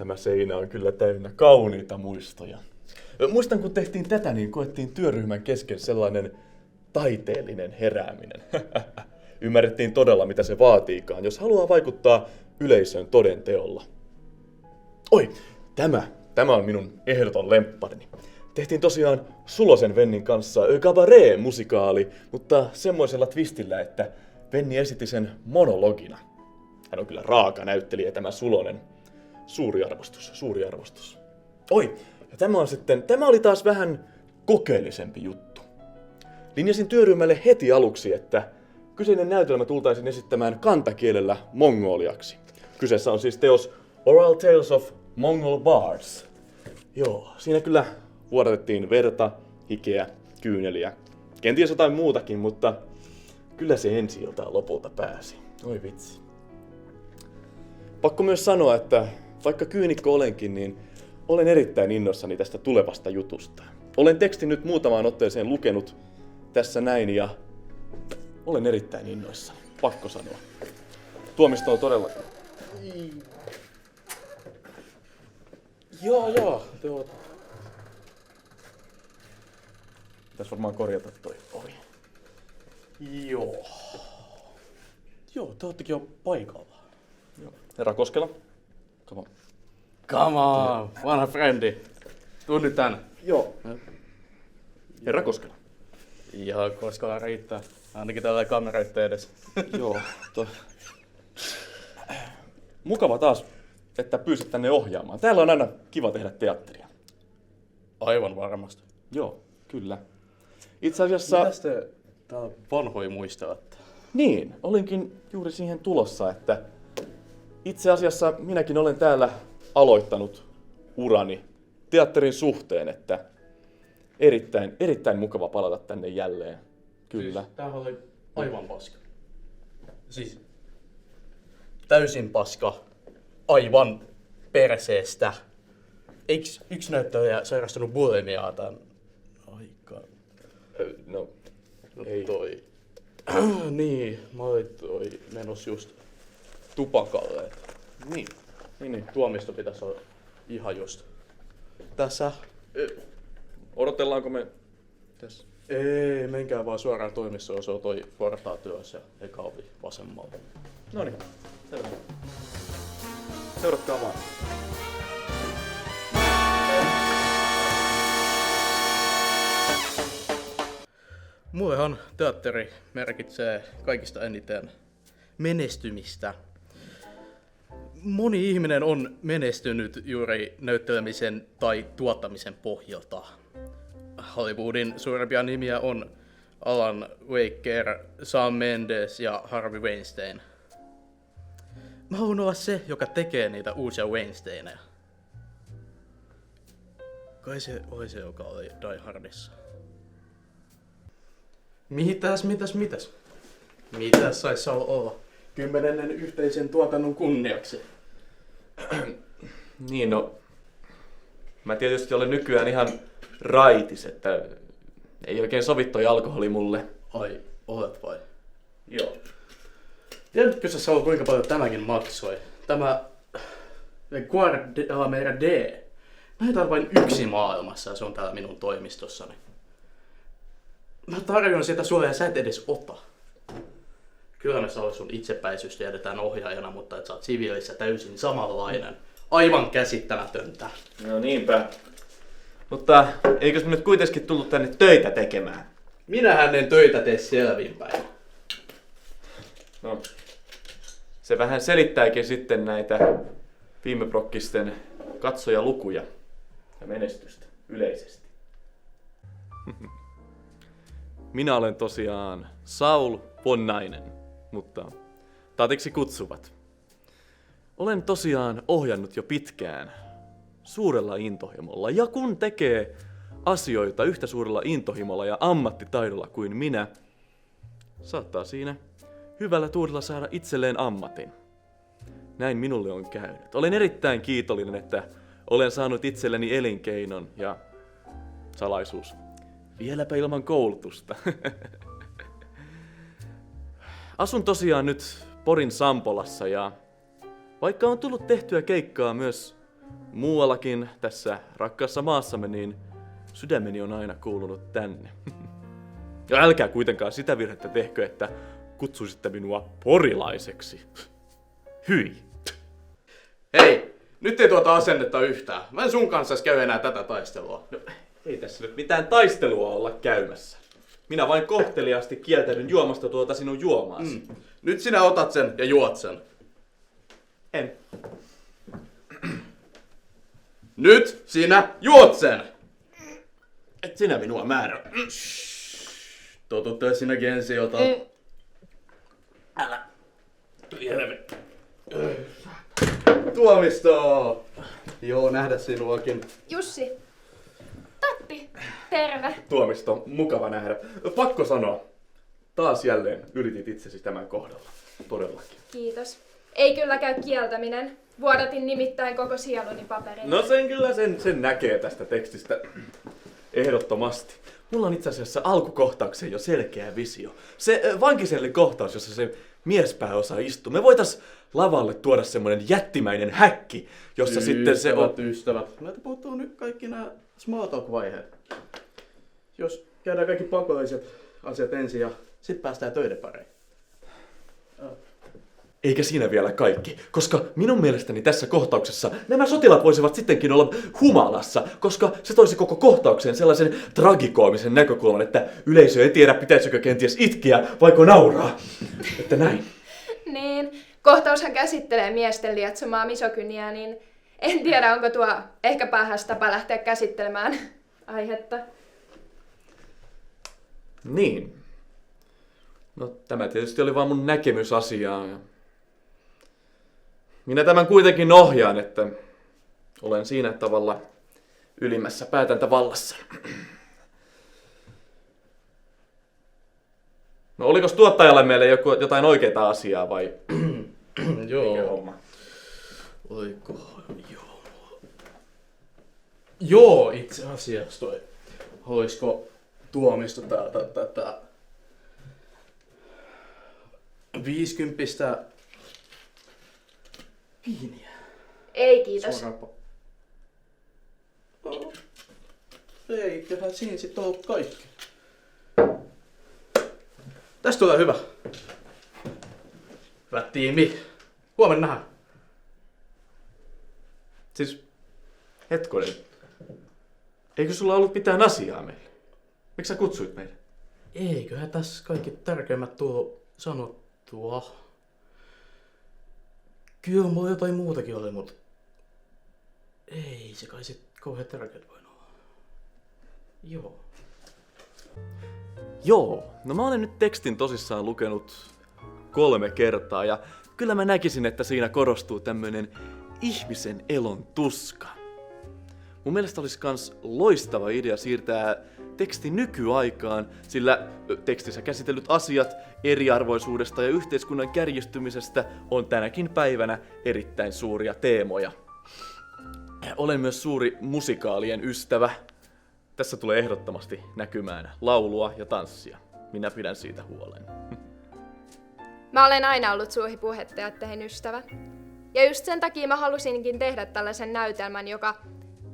Tämä seinä on kyllä täynnä kauniita muistoja. Muistan, kun tehtiin tätä, niin koettiin työryhmän kesken sellainen taiteellinen herääminen. Ymmärrettiin todella, mitä se vaatiikaan, jos haluaa vaikuttaa yleisön toden teolla. Oi, tämä on minun ehdoton lempparini. Tehtiin tosiaan Sulosen Vennin kanssa Cabaret-musikaali, mutta semmoisella twistillä, että Venni esitti sen monologina. Hän on kyllä raaka näyttelijä, tämä Sulonen. Suuri arvostus, suuri arvostus. Oi, ja tämä oli taas vähän kokeellisempi juttu. Linjasin työryhmälle heti aluksi, että kyseinen näytelmä tultaisiin esittämään kantakielellä mongoliaksi. Kyseessä on siis teos Oral Tales of Mongol Bards. Joo, siinä kyllä vuodatettiin verta, hikeä, kyyneliä. Kenties jotain muutakin, mutta kyllä se ensi-iltaan lopulta pääsi. Oi vitsi. Pakko myös sanoa, että vaikka kyynikko olenkin, niin olen erittäin innoissani tästä tulevasta jutusta. Olen tekstin nyt muutamaan otteeseen lukenut tässä näin ja olen erittäin innoissani. Pakko sanoa. Tuomisto on todella... Joo. Pitäis varmaan korjata toi ovi. Joo, te oottekin jo paikalla. Joo. Herra Koskela. Come on, vanha frendi. Tuu nyt tänne. Joo. Herra Koskela. Ihan Koskela riittää. Ainakin tällä kameroitten edessä. Joo. Mukava taas, että pyysit tänne ohjaamaan. Täällä on aina kiva tehdä teatteria. Aivan varmasti. Joo, kyllä. Itse asiassa... Mitäs te täällä vanhoja muistelette? Niin, olinkin juuri siihen tulossa, että itse asiassa minäkin olen täällä aloittanut urani teatterin suhteen, että erittäin mukava palata tänne jälleen. Kyllä. Siis, tämähän oli aivan paska. Siis täysin paska. Aivan perseestä. Eiks yksi näyttelijä sairastunut bulimiaa tämän aikaan? No, ei. Toi. Niin, mä olin menossa just tupakalle. Niin. Tuomisto pitäisi olla ihan just tässä. Odotellaanko me tässä? Ei, menkää vaan suoraan toimistoon, se on toi portaatyössä ja eka ovi vasemmalla. Noniin, selvä. Seuratkaa vaan. Mullehan teatteri merkitsee kaikista eniten menestymistä. Moni ihminen on menestynyt juuri näyttelemisen tai tuottamisen pohjalta. Hollywoodin suurimpia nimiä on Alan Waker, Sam Mendes ja Harvey Weinstein. Mä haluan olla se, joka tekee niitä uusia Weinsteineja. Kai se oli se, joka oli Die Hardissa. Mitäs? Mitäs sais olla? 10. yhteisen tuotannon kunniaksi. Niin, no... Mä tietysti olen nykyään ihan raitis, että ei oikein sovi toi alkoholi mulle. Ai, olet vai? Joo. Tiedätkö sä kuinka paljon tämäkin maksoi? Tämä Guardamera D. Näitä on vain yksi maailmassa ja se on täällä minun toimistossani. Mä tarjoan sitä sulle ja sä et edes ota. Kyllä me saa sun itsepäisyys jätetään ohjaajana, mutta et sä oot siviilissä täysin samanlainen. Aivan käsittämätöntä. No niinpä. Mutta eikös me nyt kuitenkin tullut tänne töitä tekemään? Minähän en töitä tee selvinpäin. No, se vähän selittääkin sitten näitä viime prokkisten katsojalukuja ja menestystä yleisesti. Minä olen tosiaan Saul Ponnainen, mutta taatiksi kutsuvat. Olen tosiaan ohjannut jo pitkään suurella intohimolla, ja kun tekee asioita yhtä suurella intohimolla ja ammattitaidolla kuin minä, saattaa siinä hyvällä tuurilla saada itselleen ammatin. Näin minulle on käynyt. Olen erittäin kiitollinen, että olen saanut itselleni elinkeinon ja salaisuus. Vieläpä ilman koulutusta. Asun tosiaan nyt Porin Sampolassa ja vaikka on tullut tehtyä keikkaa myös muuallakin tässä rakkaassa maassamme, niin sydämeni on aina kuulunut tänne. Ja älkää kuitenkaan sitä virhettä tehkö, että kutsuisitte minua porilaiseksi. Hyi. Hei, nyt ei tuota asennetta yhtään. Mä en sun kanssa käy enää tätä taistelua. No, ei tässä nyt mitään taistelua olla käymässä. Minä vain kohteliaasti kieltäydyn juomasta tuota sinun juomaasi. Nyt sinä otat sen ja juot sen. En. Nyt sinä juot sen! Et sinä minua määrä. Totuttaa sinäkin ensin otat. Älä. Järve. Tuomisto! Joo, nähdä sinuakin. Jussi. Tappi. Terve. Tuomisto, mukava nähdä. Pakko sanoa. Taas jälleen ylitit itsesi tämän kohdalla. Todellakin. Kiitos. Ei kyllä käy kieltäminen. Vuodatin nimittäin koko sieluni paperille. No sen näkee tästä tekstistä. Ehdottomasti. Mulla on itse asiassa alkukohtaukseen jo selkeä visio. Se vankisellikohtaus, jossa se miespääosa istuu. Me voitais lavalle tuoda semmonen jättimäinen häkki, jossa sitten se on... Ystävät. Näitä puuttuu nyt kaikki nämä small talk-vaiheet. Jos käydään kaikki pakolliset asiat ensin ja sit päästään töiden pariin. Eikä siinä vielä kaikki, koska minun mielestäni tässä kohtauksessa nämä sotilaat voisivat sittenkin olla humalassa, koska se toisi koko kohtaukseen sellaisen tragikoomisen näkökulman, että yleisö ei tiedä, pitäisikö kenties itkeä vaiko nauraa. Että näin. Niin. Kohtaushan käsittelee miesten lietsomaa misogyniaa, niin en tiedä, onko tuo ehkä päähäs tapa lähteä käsittelemään aihetta. Niin. No tämä tietysti oli vaan mun näkemys asiaan. Minä tämän kuitenkin ohjaan, että olen siinä tavalla ylimmässä päätäntävallassa. No oliko tuottajalle meille jotain oikeaa asiaa vai? Joo. Homma? Oiko? Joo. Joo, itse asiassa toi. Olisiko tuomisto tätä 50 viiniä? Ei kiitos. Eiköhän siinä sit ollut kaikki. Tästä tulee hyvä. Hyvä tiimi. Huomenna nähdään. Siis, hetkonen. Eikö sulla ollut mitään asiaa meille? Miksi sä kutsuit meitä? Eiköhän tässä kaikki tärkeimmät tuo sanottua. Kyllä mulla jotain muutakin oli, mutta ei se kai sit kauhean tärkeät voi olla. Joo. Joo, no mä olen nyt tekstin tosissaan lukenut 3 kertaa ja kyllä mä näkisin, että siinä korostuu tämmönen ihmisen elon tuska. Mun mielestä olisi kans loistava idea siirtää teksti nykyaikaan, sillä tekstissä käsitellyt asiat eriarvoisuudesta ja yhteiskunnan kärjistymisestä on tänäkin päivänä erittäin suuria teemoja. Olen myös suuri musikaalien ystävä. Tässä tulee ehdottomasti näkymään laulua ja tanssia. Minä pidän siitä huolen. Mä olen aina ollut suuhipuhetteatterin ystävä. Ja just sen takia mä halusinkin tehdä tällaisen näytelmän, joka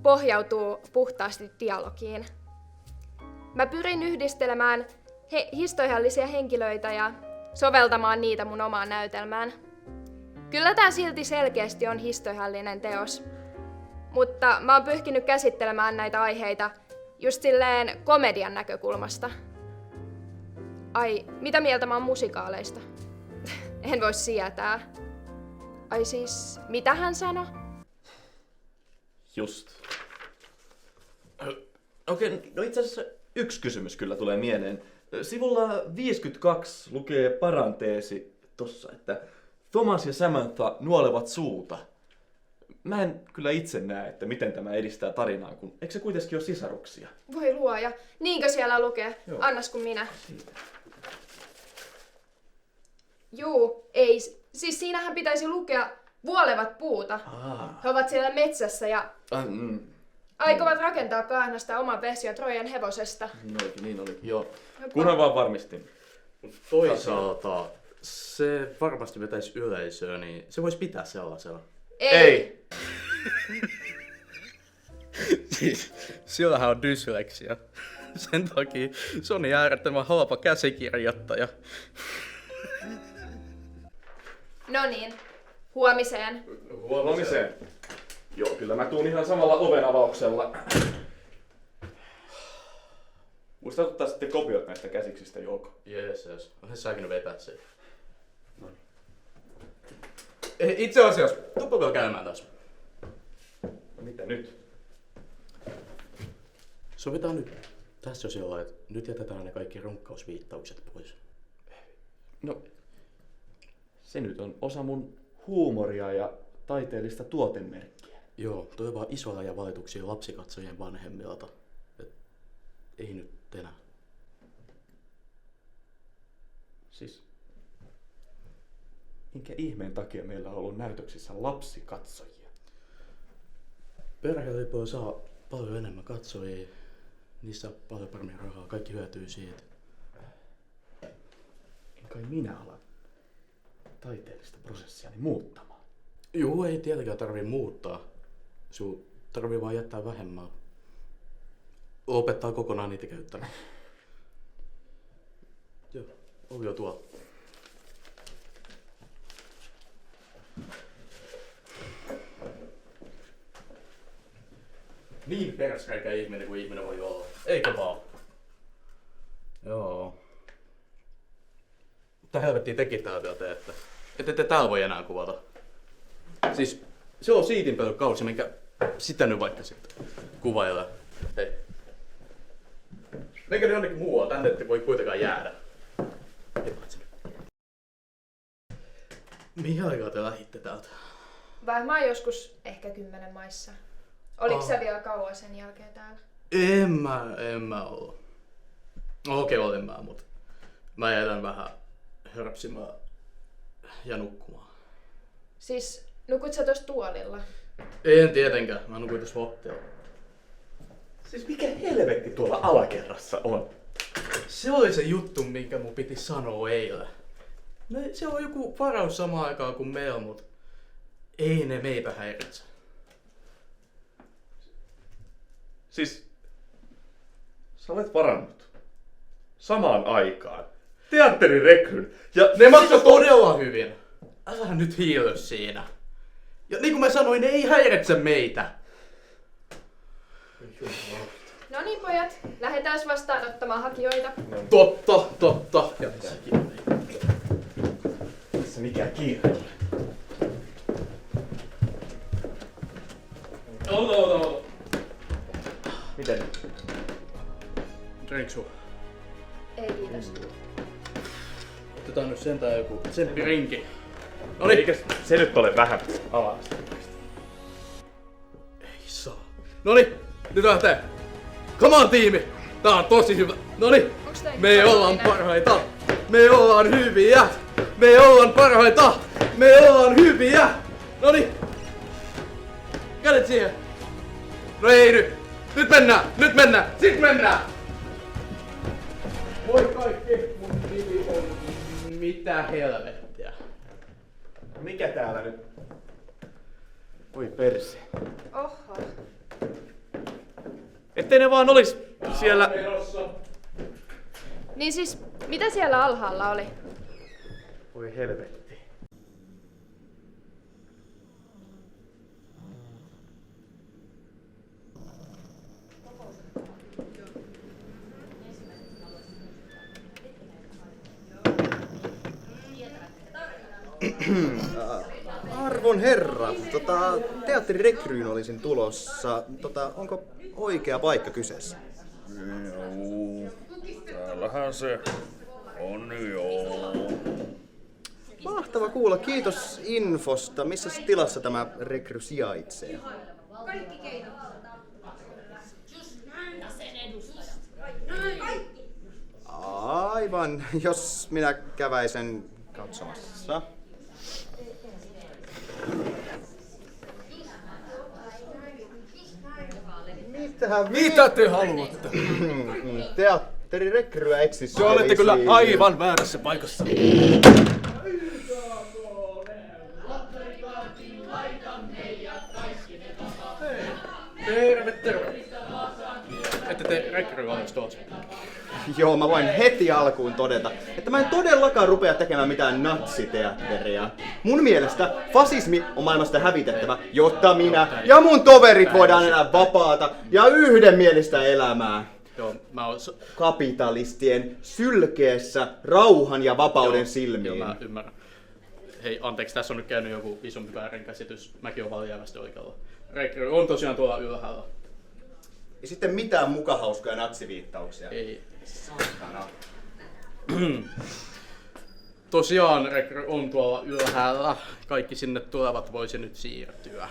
pohjautuu puhtaasti dialogiin. Mä pyrin yhdistelemään historiallisia henkilöitä ja soveltamaan niitä mun omaan näytelmään. Kyllä tää silti selkeästi on historiallinen teos, mutta mä oon pyrkinyt käsittelemään näitä aiheita just silleen komedian näkökulmasta. Ai, mitä mieltä mä oon musikaaleista? En voi sietää. Ai siis, mitä hän sanoi? Just. Okei, no itse asiassa yksi kysymys kyllä tulee mieleen. Sivulla 52 lukee paranteesi tossa, että Thomas ja Samantha nuolevat suuta. Mä en kyllä itse näe, että miten tämä edistää tarinaa, kun eikö se kuitenkin ole sisaruksia? Voi luoja, niinkö siellä lukee? Joo. Annas kun minä. Siitä. Juu, ei. Siis siinähän pitäisi lukea vuolevat puuta. He ovat siellä metsässä ja aikovat rakentaa kahnasta oman version Trojan hevosesta. Niin olikin, joo. Kunhan vaan varmistin. Toisaalta se varmasti vetäisi yleisöä, niin se voisi pitää sellaisella. Ei. Siis, sillähän on dysleksia. Sen takia se on niin äärettömän halpa käsikirjoittaja. No niin, huomiseen. Huomiseen. Joo, kyllä mä tuun ihan samalla ovenavauksella. Muista ottaa sitten kopiot näistä käsiksistä, Jouko. Jees. Olen säkin vetää sen. No niin. Itse asiassa, tuppa vielä käymään taas. Mitä nyt? Sovitaan nyt. Tässä on sillä, että nyt jätetään ne kaikki runkkausviittaukset pois. No, se nyt on osa mun huumoria ja taiteellista tuotemerkkiä. Joo, toi vaan isolla ja valituksia lapsikatsojien vanhemmilta. Et ei nyt enää. Siis, minkä ihmeen takia meillä on ollut näytöksissä lapsikatsojia? Perhelipoja saa paljon enemmän katsojia. Niissä on paljon paremmin rahaa. Kaikki hyötyy siitä. En kai minä ala taiteellista prosessiani muuttamaan. Juu, ei tietenkään tarvii muuttaa. Sun tarvii vaan jättää vähemmän. Lopettaa kokonaan niitä käyttämään. Joo, ovi on tuolla. Niin perskäikä ihminen kuin ihminen voi olla. Eikö vaan? Joo. Mitä helvettiä teki täällä vielä teette? Ette te täällä voi enää kuvata. Siis se on siitinpölykkausi, minkä sitä nyt vaikka sitten kuvailla. Hei. Menkää nyt jonnekin muualle, tänne ette voi kuitenkaan jäädä. Hei, paitsi nyt. Mihin aikaa te lähditte täältä? Varmaan joskus ehkä 10 maissa. Oliko sä vielä kauan sen jälkeen täällä? En mä ollut. Okei, olin mä, mutta mä jätän vähän hörpsimään ja nukkumaan. Siis nukut sä tossa tuolilla? En tietenkään, mä nukuin tuossa lattialla. Siis mikä helvetti tuolla alakerrassa on? Se oli se juttu, minkä mun piti sanoa eilen. Se on joku varaus samaan aikaan kuin meillä, mutta ei ne meitä häiritse. Siis, sä olet varannut samaan aikaan teatterirekryn ja Ne maksoi todella hyvin. Älä nyt hiilö siinä. Ja niin kuin mä sanoin, ne ei häiritse meitä. No niin pojat, lähdetään vastaanottamaan hakijoita. Totta. Ja säkin. Tässä mikään kiire. Ota. Miten? Drinksu. Ei kiitos. Otetaan nyt sentään joku tsemppirinki. Noniin. Eikä se nyt ole vähän alasta. Ei saa. Noniin, nyt lähtee. Come on tiimi. Tää on tosi hyvä. Noniin. Me ollaan parhaita. Me ollaan hyviä. Me ollaan parhaita. Me ollaan hyviä. Noniin. Kädet siihen. No ei nyt. Nyt mennään. Sit mennään. Moi kaikki. Mun nimi on... Mitä helvettiä? Mikä täällä nyt? Voi perse. Oho. Ettei ne vaan olis siellä... Niin siis, mitä siellä alhaalla oli? Voi helvetti. Arvon herra, teatterirekryyn olisin tulossa. Onko oikea paikka kyseessä? Joo, täällähän se on joo. Mahtava kuulla, kiitos infosta. Missä tilassa tämä rekry sijaitsee? Aivan, jos minä käväisen katsomassa. Mitä te haluatte? Teatterirekryä etsis. Te olette kyllä aivan väärässä paikassa. Terve. Ette te rekryvalmistuot. Joo, mä voin heti alkuun todeta, että mä en todellakaan rupea tekemään mitään natsiteatteria. Mun mielestä fasismi on maailmasta hävitettävä, jotta minä ja mun toverit voidaan elää vapaata ja yhdenmielistä elämää. Joo, mä oon... Kapitalistien sylkeessä rauhan ja vapauden silmiin. Joo, mä ymmärrän. Hei, anteeksi, tässä on nyt käynyt joku isompi väärinkäsitys. Mäkin oon vaan jäävästi oikealla. Rekry on tosiaan tuolla ylhäällä. Ja sitten mitään mukahauskoja natsiviittauksia. Ei. Saatana. Tosiaan rekry on tuolla ylhäällä. Kaikki sinne tulevat voisi nyt siirtyä.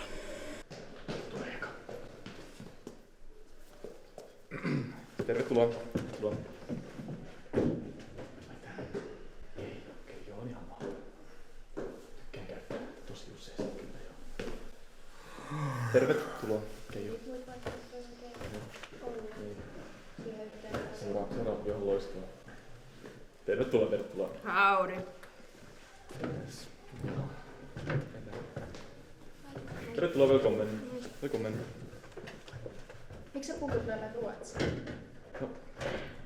Tervetuloa. Tervetuloa. Seuraava ihan loistavaa. Tervetuloa. Howdy. Tervetuloa, välkommen. Miksi sä puhut näillä ruotsia? No,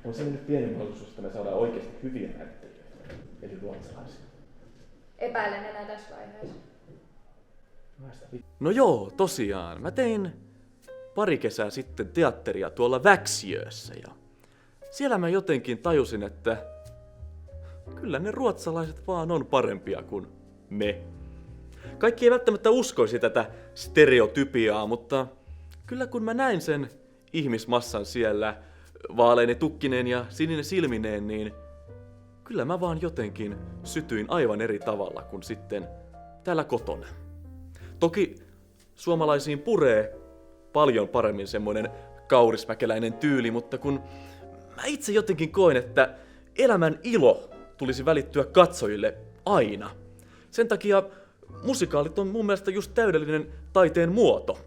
on se nyt pieni mahdollisuus, että me saadaan oikeasti hyviä näyttelijöitä, eli ruotsalaisia. Epäilen enää tässä vaiheessa. No joo, tosiaan. Mä tein pari kesää sitten teatteria tuolla Väksiössä ja siellä mä jotenkin tajusin, että kyllä ne ruotsalaiset vaan on parempia kuin me. Kaikki ei välttämättä uskoisi tätä stereotypiaa, mutta kyllä kun mä näin sen ihmismassan siellä, vaaleinen tukkineen ja sininen silmineen, niin kyllä mä vaan jotenkin sytyin aivan eri tavalla kuin sitten täällä kotona. Toki suomalaisiin puree paljon paremmin semmoinen kaurismäkeläinen tyyli, mutta kun mä itse jotenkin koen, että elämän ilo tulisi välittyä katsojille aina. Sen takia musikaalit on mun mielestä just täydellinen taiteen muoto.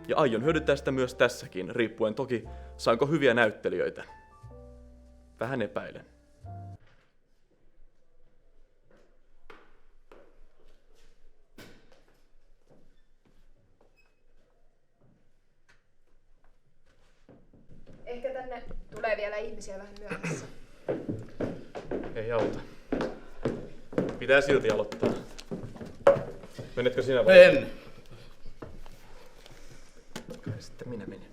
Ja aion hyödyntää sitä myös tässäkin, riippuen toki saanko hyviä näyttelijöitä. Vähän epäilen. Ehkä tänne tulee vielä ihmisiä vähän myöhässä. Ei auta. Pitää silti aloittaa. Menetkö sinä vai? En. Sitten minä menen.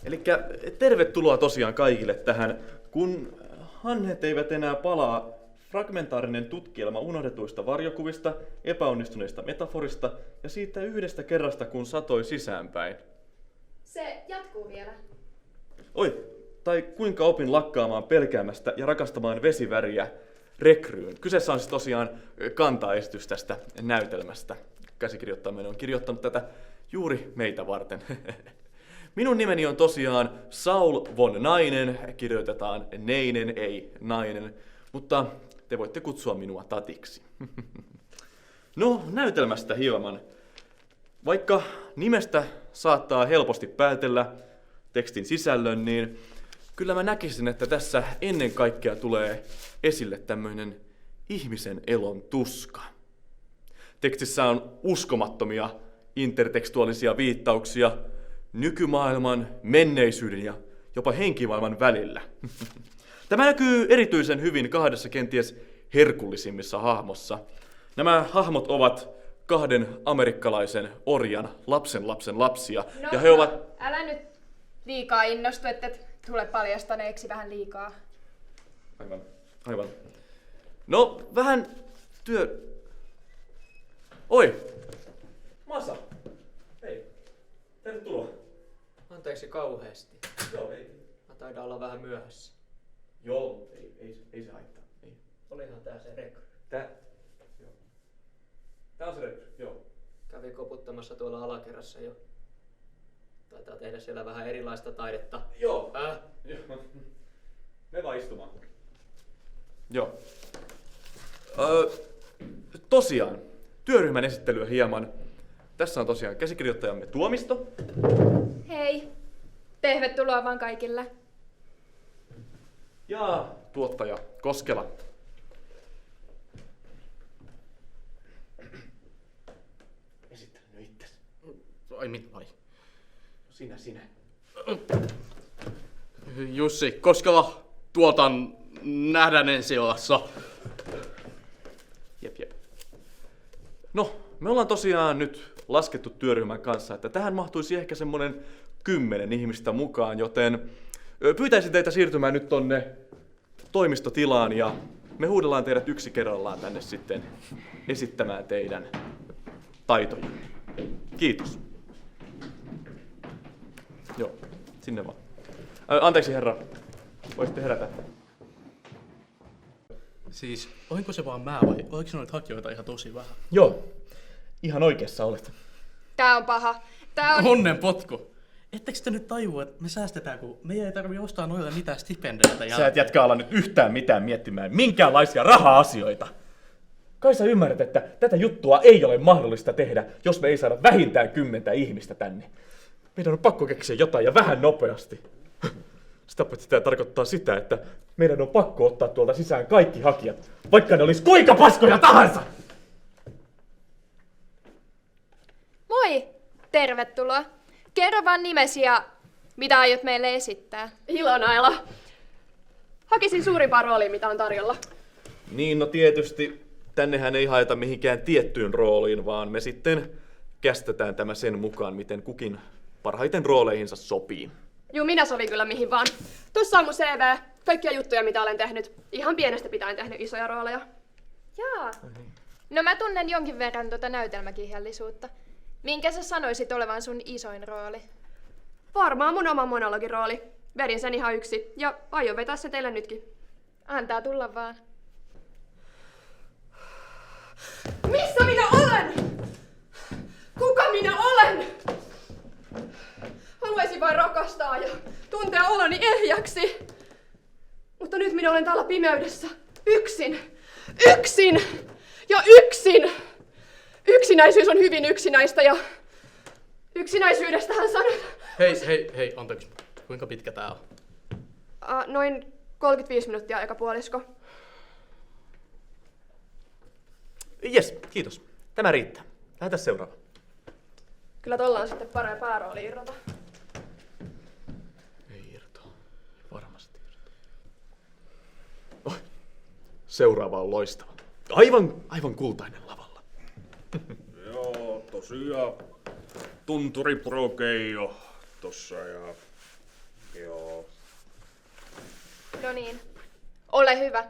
Elikkä tervetuloa tosiaan kaikille tähän, kun hanhet eivät enää palaa. Fragmentaarinen tutkielma unohdetuista varjokuvista, epäonnistuneista metaforista ja siitä yhdestä kerrasta, kun satoi sisäänpäin. Se jatkuu vielä. Oi, tai kuinka opin lakkaamaan pelkäämästä ja rakastamaan vesiväriä rekryyn. Kyseessä on siis tosiaan kantaesitys tästä näytelmästä. Käsikirjoittaminen on kirjoittanut tätä juuri meitä varten. Minun nimeni on tosiaan Saul von Nainen, kirjoitetaan Neinen, ei Nainen, mutta te voitte kutsua minua tatiksi. No, näytelmästä hieman. Vaikka nimestä saattaa helposti päätellä tekstin sisällön, niin kyllä mä näkisin, että tässä ennen kaikkea tulee esille tämmöinen ihmisen elon tuska. Tekstissä on uskomattomia intertekstuaalisia viittauksia nykymaailman, menneisyyden ja jopa henkimaailman välillä. Tämä näkyy erityisen hyvin kahdessa kenties herkullisimmissa hahmossa. Nämä hahmot ovat kahden amerikkalaisen orjan lapsen lapsia. No, ja he ovat... älä nyt liikaa innostu, että tule paljastaneeksi vähän liikaa. Aivan. No, vähän Oi! Masa! Hei, tervetuloa. Anteeksi kauheasti. Joo, ei. Mä taidan olla vähän myöhässä. Joo, ei se haittaa. Ei. Olihan tää se rekry. Tää on se rekry, joo. Kävi koputtamassa tuolla alakerrassa jo. Taitaa tehdä siellä vähän erilaista taidetta. Joo. Me vaan istumaan. Joo. Tosiaan, työryhmän esittelyä hieman. Tässä on tosiaan käsikirjoittajamme Tuomisto. Hei, tervetuloa vaan kaikille. Ja tuottaja Koskela. Esittele nyt itsesi. Ai mitä vai? Sinä. Jussi Koskela, tuotan nähdään ensi-illassa. Jep. No, me ollaan tosiaan nyt laskettu työryhmän kanssa, että tähän mahtuisi ehkä semmonen 10 ihmistä mukaan, joten pyytäisin teitä siirtymään nyt tonne toimistotilaan ja me huudellaan teidät yksi kerrallaan tänne sitten esittämään teidän taitoja. Kiitos. Joo, sinne vaan. Anteeksi herra, voisitte herätä. Siis, olinko se vaan mä vai oliko noita hakijoita ihan tosi vähän? Joo, ihan oikeassa olet. Tää on paha. Tää on... Onnenpotku! Ettekö te nyt tajua, että me säästetään, kun meidän ei tarvitse ostaa noille mitään stipendeitä? Sä et jätkä ala nyt yhtään mitään miettimään minkäänlaisia raha-asioita. Kai sä ymmärrät, että tätä juttua ei ole mahdollista tehdä, jos me ei saada vähintään 10 ihmistä tänne. Meidän on pakko keksiä jotain ja vähän nopeasti. Sitä paitsi tämä tarkoittaa sitä, että meidän on pakko ottaa tuolta sisään kaikki hakijat, vaikka ne olis kuinka paskoja tahansa! Moi! Tervetuloa. Kerro vaan nimesi ja mitä aiot meille esittää. Ilonaila. Hakisin suurimpaa roolia, mitä on tarjolla. Niin, no tietysti tännehän ei haeta mihinkään tiettyyn rooliin, vaan me sitten kästetään tämä sen mukaan, miten kukin parhaiten rooleihinsa sopii. Juu, minä sovin kyllä mihin vaan. Tuossa on mun CV. Kaikkia juttuja, mitä olen tehnyt. Ihan pienestä pitäen tehnyt isoja rooleja. Jaa. No mä tunnen jonkin verran tuota näytelmäkirjallisuutta. Minkä sä sanoisit olevan sun isoin rooli? Varmaan mun oma monologirooli. Vedin sen ihan yksi ja aion vetää se teille nytkin. Antaa tulla vaan. Missä minä olen? Kuka minä olen? Haluaisin vain rakastaa ja tuntea oloni ehjäksi. Mutta nyt minä olen täällä pimeydessä. Yksin. Yksin. Ja yksin. Yksinäisyys on hyvin yksinäistä ja yksinäisyydestähän sanot. Hei, anteeksi. Kuinka pitkä tää on? Noin 35 minuuttia eka puolisko. Jes, kiitos. Tämä riittää. Lähetä seuraava. Kyllä tolla on sitten parempi päärooli irrota. Ei irtoa. Varmasti irtoa. Oh, seuraava on loistava. Aivan kultainen lavalla. Joo, tosiaan. Tunturi Pro Keijo tossa ja... Joo. No niin. Ole hyvä.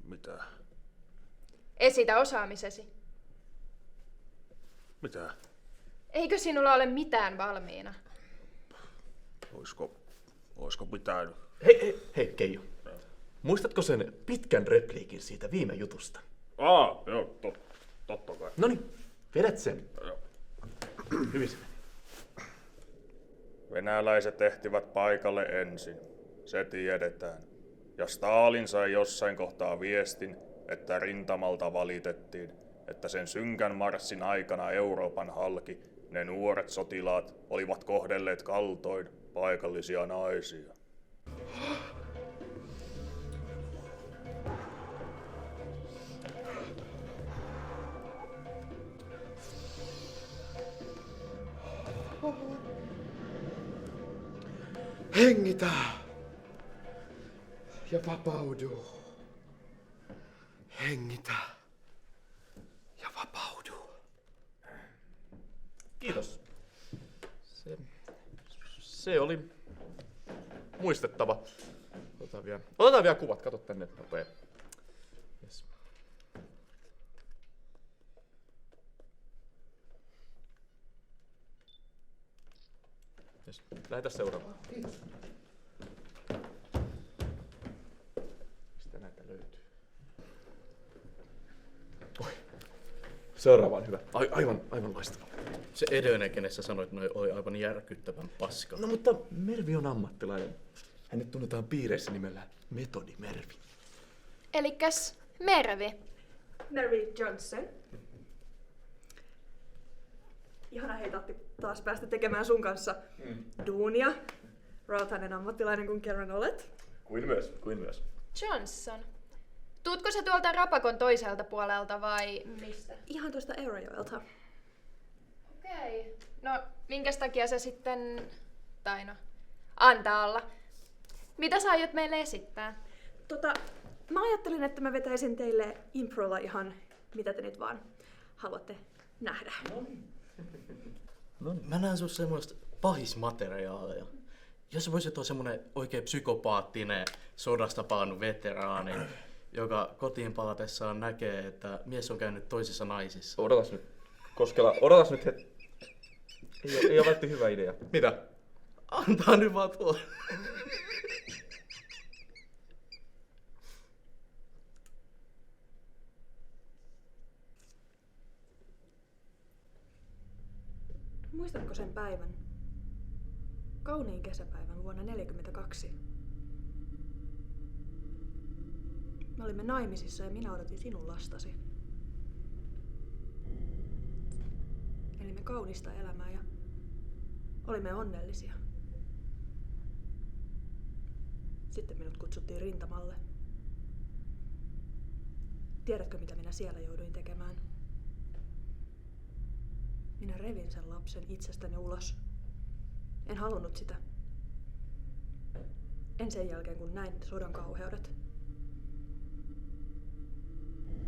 Mitä? Esitä osaamisesi. Mitä? Eikö sinulla ole mitään valmiina? Oisko pitänyt? Hei Keijo. Muistatko sen pitkän repliikin siitä viime jutusta? Joo, totta kai. Noniin, vedät sen. Joo. Hyvin se meni. Venäläiset ehtivät paikalle ensin. Se tiedetään. Ja Stalin sai jossain kohtaa viestin, että rintamalta valitettiin, että sen synkän marssin aikana Euroopan halki ne nuoret sotilaat olivat kohdelleet kaltoin paikallisia naisia. Hengitä ja vapaudu. Hengitä ja vapaudu. Kiitos. Se oli muistettava. Otetaan vielä kuvat. Kato tänne nopea. Yes. Yes. Lähetä seuraavaan. Kiitos. Mistä näitä löytyy? Oi. Seuraava on hyvä. Aivan loistava. Se edellinen, kenessä sanoit, että oli aivan järkyttävän paska. No mutta Mervi on ammattilainen. Hänet tunnetaan piireissä nimellä Metodi Mervi. Elikkäs Mervi. Mary Johnson. Ihana hei Tatti taas päästä tekemään sun kanssa duunia. rautainen ammattilainen kun kerran olet. Kuin myös. Johnson. Tuutko sä tuolta Rapakon toiselta puolelta vai mistä? Ihan tuosta Eurajoelta. Okei. No, minkäs takia sä sitten... Tai no, antaa olla. Mitä sä aiot meille esittää? Mä ajattelin, että mä vetäisin teille improlla ihan mitä te nyt vaan haluatte nähdä. Mä näen sun semmoista pahismateriaalia. Jos voisit olla semmonen oikein psykopaattinen sodasta palannut veteraani, joka kotiin palatessaan näkee, että mies on käynyt toisissa naisissa. Odotas nyt. Koskela, odotas nyt ei ole välttämättä hyvä idea. Mitä? Antaa nyt vaan tulla. Muistatko sen päivän? Kauniin kesäpäivän vuonna 1942. Me olimme naimisissa ja minä odotin sinun lastasi. Elimme kaunista elämää ja olimme onnellisia. Sitten minut kutsuttiin rintamalle. Tiedätkö, mitä minä siellä jouduin tekemään? Minä revin sen lapsen itsestäni ulos. En halunnut sitä. En sen jälkeen, kun näin sodan kauheudet.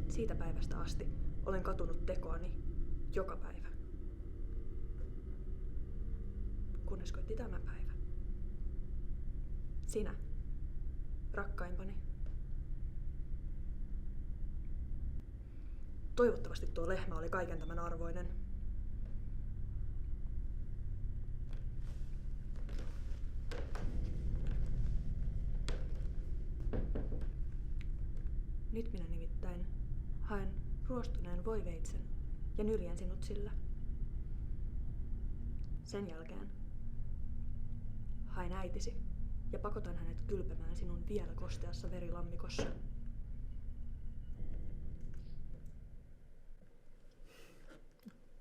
Siitä päivästä asti olen katunut tekoani joka päivä. Kunnes koitti tämä päivä. Sinä, rakkaimpani. Toivottavasti tuo lehmä oli kaiken tämän arvoinen. Nyt minä nimittäin haen ruostuneen voiveitsen ja nyljen sinut sillä. Sen jälkeen haen äitisi ja pakotan hänet kylpemään sinun vielä kosteassa verilammikossa.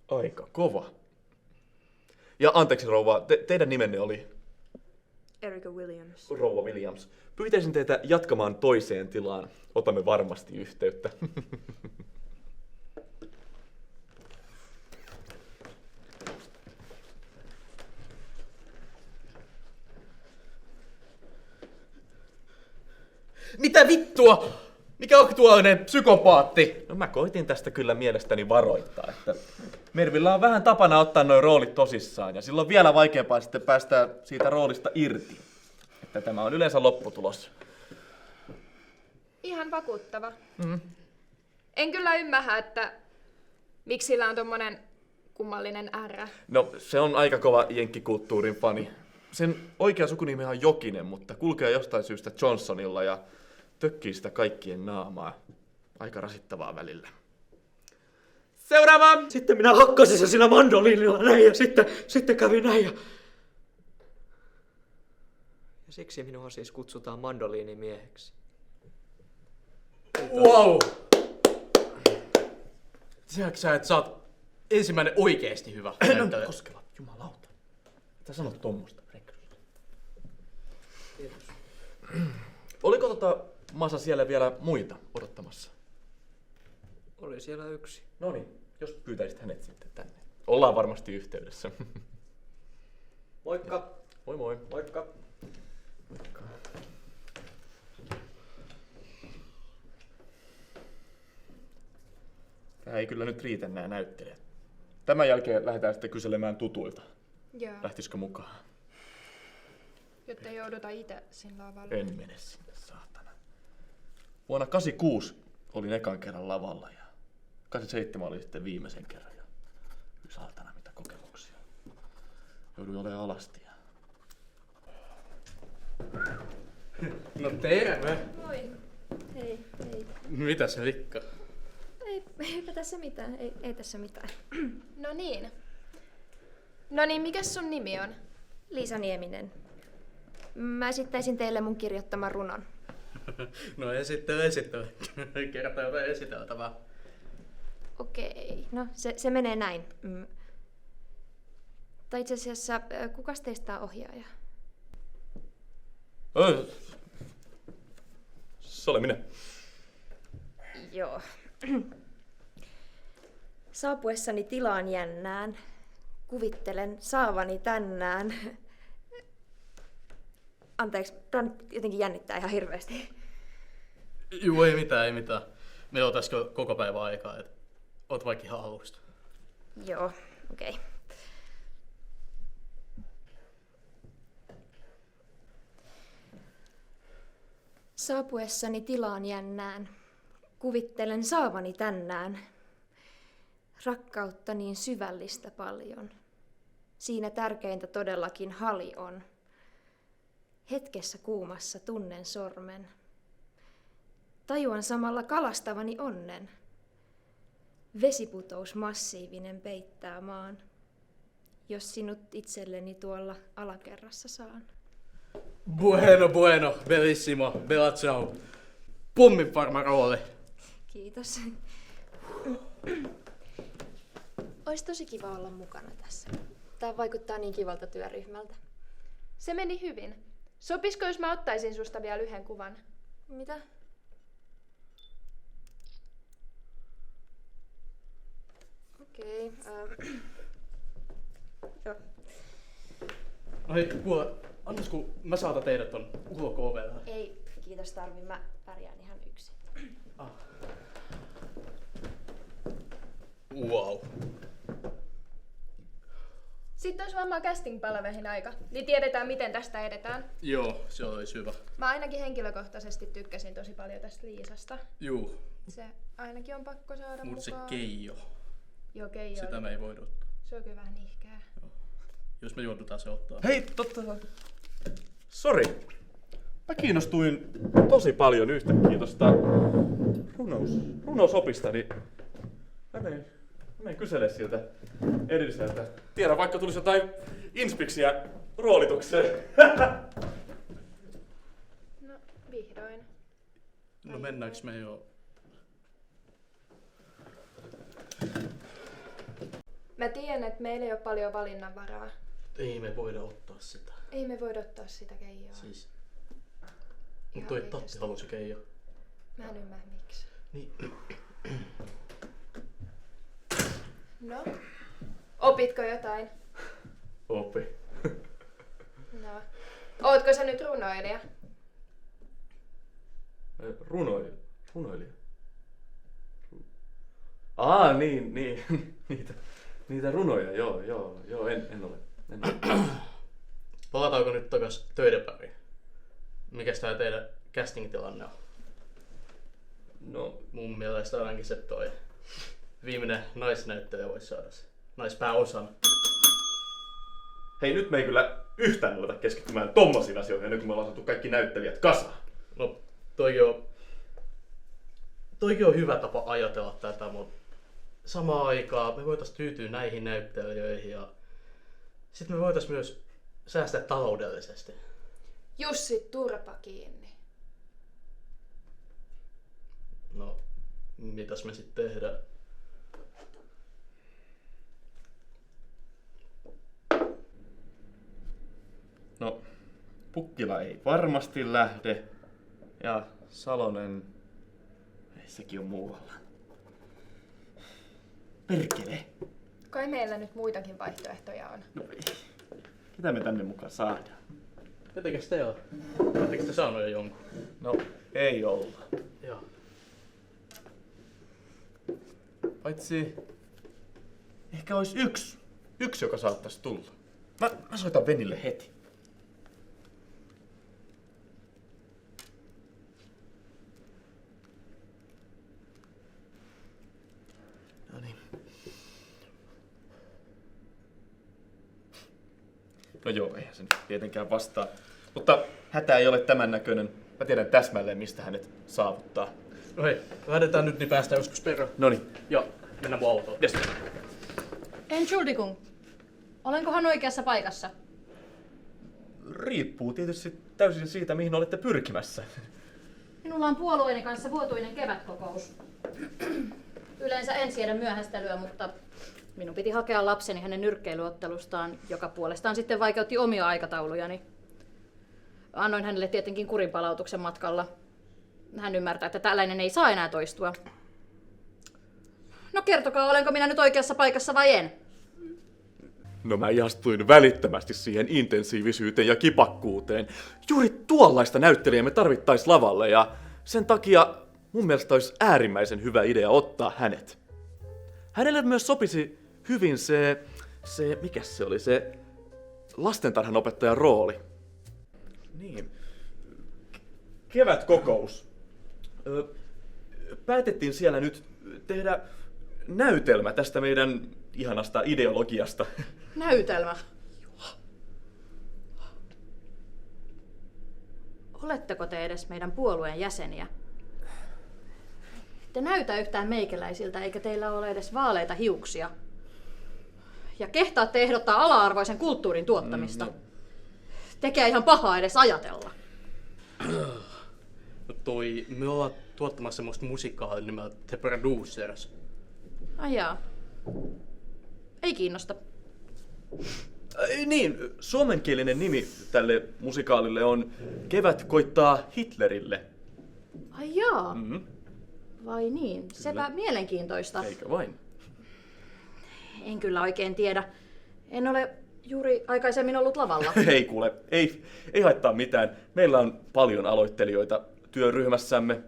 Aika kova. Ja anteeksi rouva, teidän nimenne oli? Erica Williams. Rouva Williams. Pyytäisin teitä jatkamaan toiseen tilaan. Otamme varmasti yhteyttä. Mitä vittua? Mikä aktuaalinen psykopaatti? No mä koitin tästä kyllä mielestäni varoittaa, että Mervillä on vähän tapana ottaa nuo roolit tosissaan ja silloin on vielä vaikeampaa sitten päästä siitä roolista irti. Että tämä on yleensä lopputulos. Ihan vakuuttava. En kyllä ymmärrä, että miksi sillä on tommonen kummallinen R. No se on aika kova jenkkikulttuurin fani. Sen oikea sukunimi on Jokinen, mutta kulkee jostain syystä Johnsonilla ja tökkii sitä kaikkien naamaa. Aika rasittavaa välillä. Seuraava! Sitten minä hakkasin sen siinä mandoliinilla näin ja sitten kävi näin ja siksi minua siis kutsutaan mandoliinimieheksi. Wow! Tiedätkö sä, että sä oot ensimmäinen oikeesti hyvä näyttelijä? Koskela, jumalauta. Mitä sanot tommoista? Kiitos. Oliko Masa siellä vielä muita odottamassa? Oli siellä yksi. No niin, jos pyytäisit hänet sitten tänne. Ollaan varmasti yhteydessä. Moikka! Moi moi. Moikka! Moikka. Tää ei kyllä nyt riitä nää näyttelijät. Tämän jälkeen lähdetään sitten kyselemään tutuilta. Joo. Lähtisikö mukaan? Jotta ei jouduta itse sinne lavalle. En mene sinne, saatana. Vuonna 86 olin ekan kerran lavalla ja 87 oli sitten viimeisen kerran. Ja saatana, mitä kokemuksia. Jouduin olemaan alasti. No terve! Moi. Hei, hei. Mitä se vikka? Eipä tässä mitään, ei tässä mitään. No niin. No niin, mikäs sun nimi on? Liisa Nieminen. Mä esittäisin teille mun kirjoittaman runon. No esittele. Kerta jotain esiteltävää. Okei, no se menee näin. Tai itse asiassa, kukas teistä on ohjaaja? Se olen minä. Joo. Saapuessani tilaan jännään, kuvittelen saavani tänään. Anteeksi, tämä nyt jotenkin jännittää ihan hirveästi. Juu, ei mitään. Meillä on tässä koko päivä aikaa, että oot vaikka ihan alusta. Joo, okei. Okay. Saapuessani tilaan jännään, kuvittelen saavani tänään. Rakkautta niin syvällistä paljon. Siinä tärkeintä todellakin hali on. Hetkessä kuumassa tunnen sormen. Tajuan samalla kalastavani onnen. Vesiputous massiivinen peittää maan. Jos sinut itselleni tuolla alakerrassa saan. Bueno, bellissimo, bella ciao. Pommin varma rooli. Kiitos. Ois tosi kiva olla mukana tässä. Tää vaikuttaa niin kivalta työryhmältä. Se meni hyvin. Sopisiko, jos mä ottaisin susta vielä yhden kuvan? Mitä? Okei. Joo. No hei, kuule, annas kun mä saatan teidät ton ulko-ovella. Ei, kiitos tarvi. Mä pärjään ihan yksin. Wow. Sitten olisi varmaan casting-palaverin aika, niin tiedetään miten tästä edetään. Joo, se olisi hyvä. Mä ainakin henkilökohtaisesti tykkäsin tosi paljon tästä Liisasta. Juu. Se ainakin on pakko saada Mut se mukaan. Keijo. Joo, Keijo. Sitä me ei voida ottaa. Se on kyllä vähän nihkeä. Jos me joudutaan se ottaa. Hei, sori. Mä kiinnostuin tosi paljon yhtäkkiä tosta runousopista, niin mä menen kyselee siltä edelliseltä. Tiedän, vaikka tulisi jotain inspiksiä roolitukseen. No, vihdoin. No mennäänkö me jo? Mä tiedän, että meillä ei ole paljon valinnanvaraa. Ei me voida ottaa sitä. Ei me voida ottaa sitä Keijoa. Siis. Ihan Mut toi oikeesti. Tatti halusi Keijo. Mä en ymmärrä miksi. Niin. No, opitko jotain? Opi. No. Ootko sä nyt runoilija? Runoilija. Niin. Niitä runoja, joo, en ole. Palataanko nyt takas töiden pariin? Mikäs tää teidän casting-tilanne on? No, mun mielestä ainakin se toi viimeinen naisnäyttelijä voisi saada se naispääosan. hei, nyt me ei kyllä yhtään ruveta keskittymään tommosiin asioihin, nyt kun me ollaan saatu kaikki näyttelijät kasaan. No, toikin on hyvä tapa ajatella tätä, mutta samaan aikaan me voitais tyytyä näihin näyttelijöihin ja sitten me voitais myös säästää taloudellisesti. Jussi, turpa kiinni. No, mitäs me sitten tehdään? No, Pukkila ei varmasti lähde. Ja Salonen, ei sekin on muualla. Perkele. Kai meillä nyt muitakin vaihtoehtoja on. No ei. Mitä me tänne mukaan saadaan? Ketäkäs te on? Oletteko te saanut jo jonkun? No, ei olla. Joo. Paitsi ehkä olisi yksi, joka saattaisi tulla. Mä soitan Venille heti. No niin. No joo, eihän se nyt tietenkään vastaa. Mutta hätä ei ole tämän näköinen. Mä tiedän täsmälleen, mistä hänet saavuttaa. No hei, lähdetään nyt, niin päästään joskus perään. Noniin. Ja mennään mun autoon. Yes. Entschuldigung. Olenkohan oikeassa paikassa? Riippuu tietysti täysin siitä, mihin olette pyrkimässä. Minulla on puolueeni kanssa vuotuinen kevätkokous. Yleensä en siedä myöhästelyä, mutta minun piti hakea lapseni hänen nyrkkeilyottelustaan, joka puolestaan sitten vaikeutti omia aikataulujani. Annoin hänelle tietenkin kurinpalautuksen matkalla. Hän ymmärtää, että tällainen ei saa enää toistua. No kertokaa, olenko minä nyt oikeassa paikassa vai en? No mä ihastuin välittömästi siihen intensiivisyyteen ja kipakkuuteen. Juuri tuollaista näyttelijää me tarvittais lavalle ja sen takia mun mielestä olisi äärimmäisen hyvä idea ottaa hänet. Hänelle myös sopisi hyvin mikäs se oli, se lastentarhanopettajan rooli. Niin. Kevätkokous. Päätettiin siellä nyt tehdä näytelmä tästä meidän ihanasta ideologiasta. Näytelmä? Oletteko te edes meidän puolueen jäseniä? Te näytä yhtään meikäläisiltä, eikä teillä ole edes vaaleita hiuksia. Ja kehtaatte ehdottaa ala-arvoisen kulttuurin tuottamista. Tekee ihan pahaa edes ajatella. Me ollaan tuottamassa semmoista musikaalia nimeltä The Producers. Ai jaa. Ei kiinnosta. Niin, suomenkielinen nimi tälle musikaalille on Kevät koittaa Hitlerille. Ai jaa. Vai niin? Sepä mielenkiintoista. Eikö vain? En kyllä oikein tiedä. En ole juuri aikaisemmin ollut lavalla. Ei kuule, ei haittaa mitään. Meillä on paljon aloittelijoita työryhmässämme.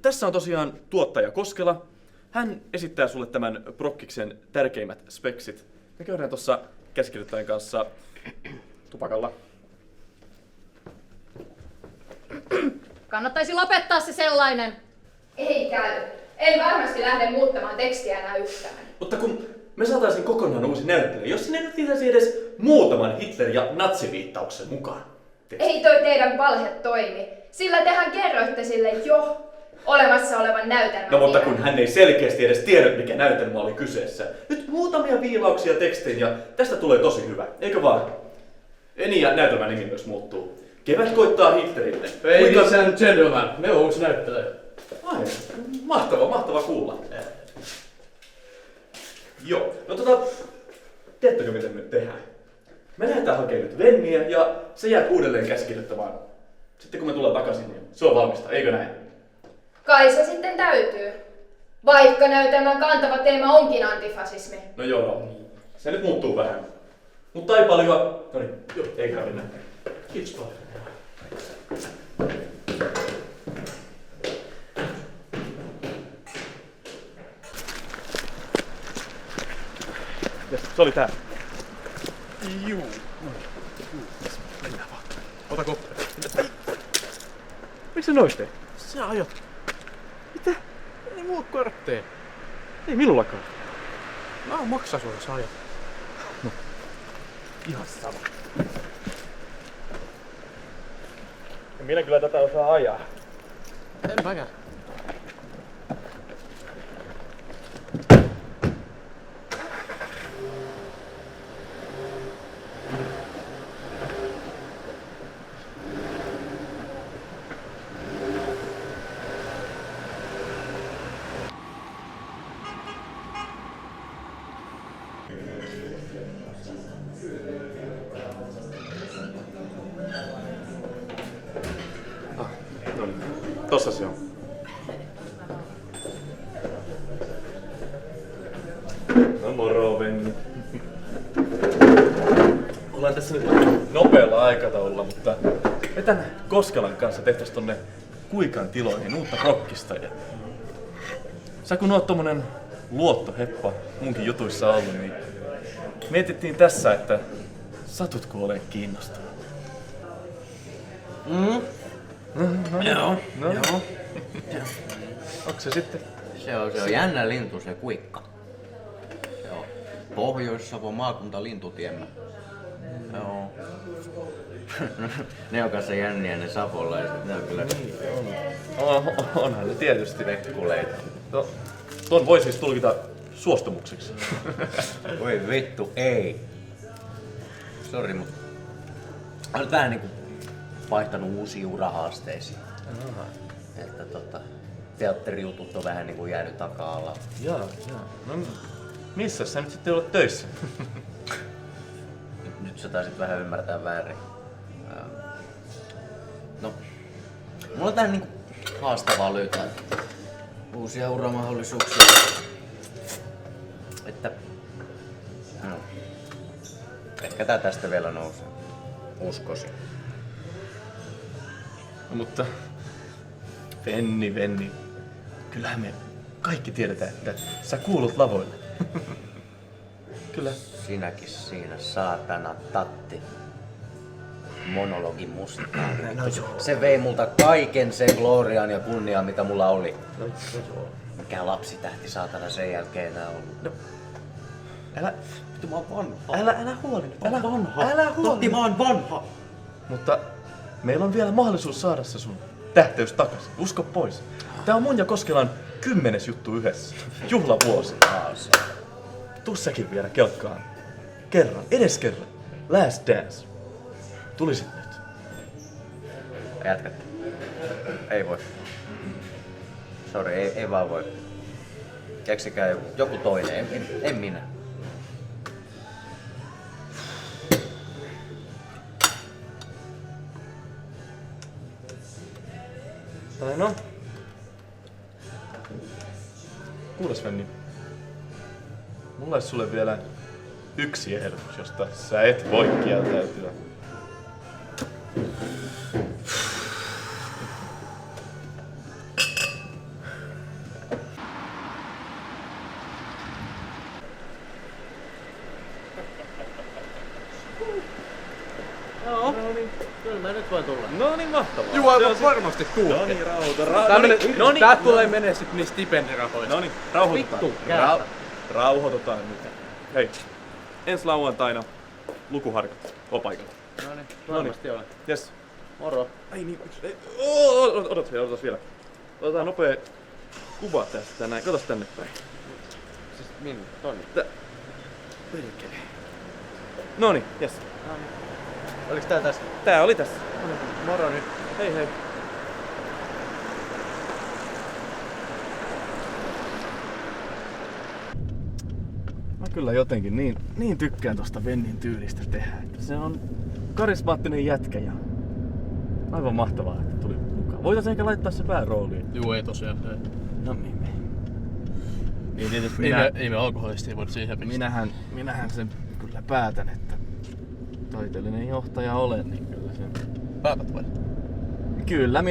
Tässä on tosiaan tuottaja Koskela. Hän esittää sulle tämän prokkiksen tärkeimmät speksit. Me käydään tuossa käsikirjoittajan kanssa tupakalla. Kannattaisi lopettaa se sellainen. Ei käy. En varmasti lähde muuttamaan tekstiä enää yhtään. Mutta kun me saataisiin kokonaan uusi näyttelijä, jos sinne nyt lisäisi edes muutaman Hitler- ja natsiviittauksen mukaan. Ei toi teidän valhe toimi, sillä tehän kerroitte sille jo olemassa olevan näytelmän. No mutta kun hän ei selkeästi edes tiedä, mikä näytelmä oli kyseessä. Nyt muutamia viilauksia tekstiin ja tästä tulee tosi hyvä, eikö vaan? Niin ja näytelmän nimi myös muuttuu. Kevät koittaa Hitlerille. Ladies and gentlemen, me on uusi näyttelijä. Ai, mahtava kuulla. Joo, no tiedättekö miten me tehdään? Me lähdetään hakemaan nyt Venniä ja se jää uudelleen käsikirjoittamaan. Sitten kun me tullaan takaisin, niin se on valmista, eikö näin? Kai se sitten täytyy. Vaikka näytelmän kantava teema onkin antifasismi. No joo, se nyt muuttuu vähän. Mutta ei paljon. No niin, eiköhän mennä. Kiitos paljon. Se oli tää. Juu. Mennään vaan. Ota koppi. Miksi sä nois teit? Sä ajat. Mitä? Ei mulla kortteja. Ei minullakaan. Mä oon maksaa sulle, sä ajat. No, ihan sama. Ja minä kyllä tätä osaa ajaa. En mäkään. Tossa se on. No moro, Venni. Ollaan tässä nyt nopealla aikataululla, mutta me tän Koskelan kanssa tehtäis tonne Kuikan tiloihin uutta rockista. Ja sä kun oot tommonen luottoheppa munkin jutuissa ollut, niin mietittiin tässä, että satutko ole kiinnostunut? Joo. Onko se sitten? Se on jännä lintu, se kuikka. Se on Pohjois-Savon maakuntalintutiemme. Joo. Ne on kanssa jänniä ne savolaiset, ne on kyllä... Onhan ne tietysti. Vekkuleita. No, ton voi siis tulkita suostumukseksi. Voi vittu, ei. Sori, mut... Olet vähän niinku vaihtanut uusiin urahaasteisiin. Että teatterijutut on vähän niinku jäänyt taka-alla. Jaa. No missä sä nyt sitten olet töissä? Nyt sä taisit vähän ymmärtää väärin. No, mulla on tää niinku haastavaa löytää uusia uramahdollisuuksia. Että... No, ehkä tää tästä vielä nousee. Uskoisin. No, mutta... Venni. Kyllähän me kaikki tiedetään, että sä kuulut lavoille. Kyllä. Sinäkin siinä, saatana tatti. Monologin mustaan. Se vei multa kaiken sen glorian ja kunnian, mitä mulla oli. Mikä lapsitähti saatana sen jälkeen enää ollut. No. Älä... Vittu mä oon vanha. Älä huoli nyt. Älä huoli. Totti, mä oon vanha. Mutta meillä on vielä mahdollisuus saada se sun tähteys takaisin. Usko pois. Tää on mun ja Koskelan 10. juttu yhdessä. Juhlavuosi. Tuu säkin vielä kelkkaan. Kerran, edes kerran. Last Dance. Tulisit nyt. Jatkatte. Ei voi. Sori, ei vaan voi. Keksikää joku toinen, en minä. Tai no. Kuules Venni. Mulla olisi sulle vielä yksi ehdotus, josta sä et voi kieltäytyä. Joo. Kyllä mä nyt voin tulla. No niin, mahtavaa. Juu, aivan varmasti tuutte. No niin, Tää tulee menee sit niistä stipendirahoista. No niin, rauhoitutaan. Vittu, käätä. Rauhoitutaan nyt. Hei, ensi lauantaina lukuharjoitus paikalla. Noniin, varmasti olen. Jes. Moro. Ai niin, odotas vielä. Otetaan nopea kuva tästä näin. Katos tänne päin. Siis minne? Tonne? Perkele. Noniin, jes. Oliks tää tässä? Tää oli tässä. Moro nyt. Hei. Mä kyllä jotenkin niin tykkään tosta Vennin tyylistä tehdä, että se on karismaattinen jätkä ja aivan mahtavaa, että tuli mukaan. Voitaisiin ehkä laittaa se päärooliin. Juu, ei tosiaan. No niin. Niin tietysti ei me alkoholistia voida siihen pistää. Minähän sen kyllä päätän, että taiteellinen johtaja olen, niin kyllä sen... Päätät vai? Kyllä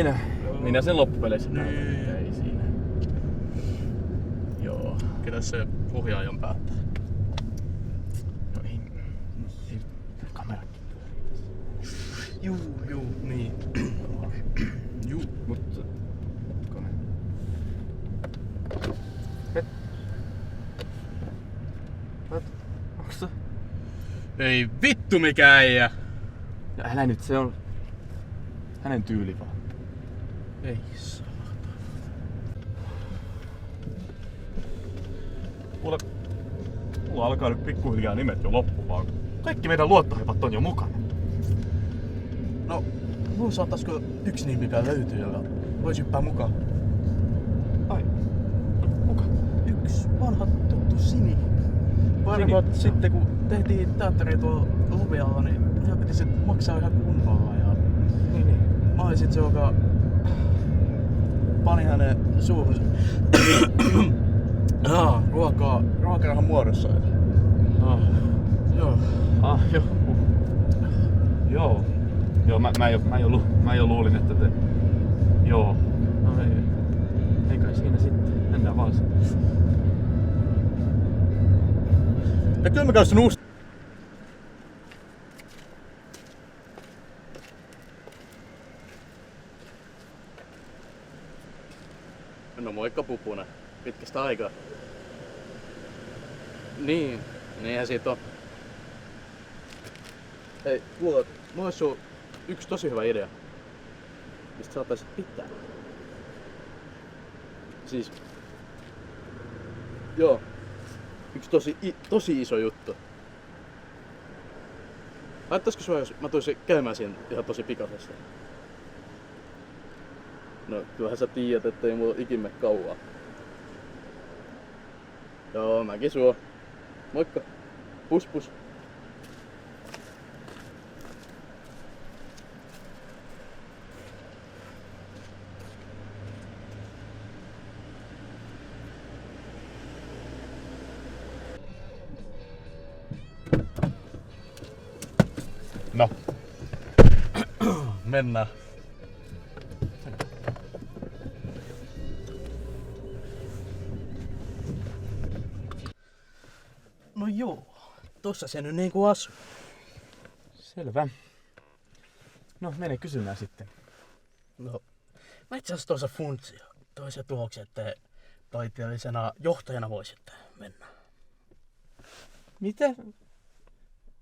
minä sen loppupeleissä päätän, ei siinä. Joo. Ketä se puhjaajan päättää? No ei kamerakin pyörii tässä. Juu, niin. Juu, mutta... Hetkone. Onks se? Ei vittu mikä äijä! No älä nyt, se on hänen tyyli vaan. Ei saa. Mulla alkaa nyt pikkuhiljaa nimet jo loppumaan. Kaikki meidän luottohepat on jo mukana. No, mun saattaisiko yksi nimi mikä löytyy, joka voisi hyppää mukaan? Ai, kuka? Yksi vanha tuttu Sini. Pari vuotta sitten kun tehtiin teatteria tuolla Luvialla, niin siellä piti se maksaa ihan kunnolla. Ja... Niin. Mä olin sit se, joka pani hänen suuhunsa ruokarahan muodossa. Joo, mä jo luulin, että te... Joo. No ei kai siinä sitten. Mennään vaan se. Ja kyllä mä käyn sun uusi... No moikka Pupunen. Pitkästä aikaa. Niin, niinhän siitä on. Hei, kuule, mulla olisi sun yksi tosi hyvä idea. Mistä saattaisit pitää? Siis... Joo. Yksi tosi iso juttu. Haittaisiko sua, jos mä tulisin käymään siinä ihan tosi pikaisesti? No, kyllähän sä tiedät, ettei mulla ikin mene kauaa. Joo, mäkin sua. Moikka. Pus. Mennään. No joo, tossa se nyt niinku asuu. Selvä. No, mene kysymään sitten. No, mä itse asiassa tuossa funtsia toisen tuloksen, että taiteellisena johtajana voisitte mennä. Mitä?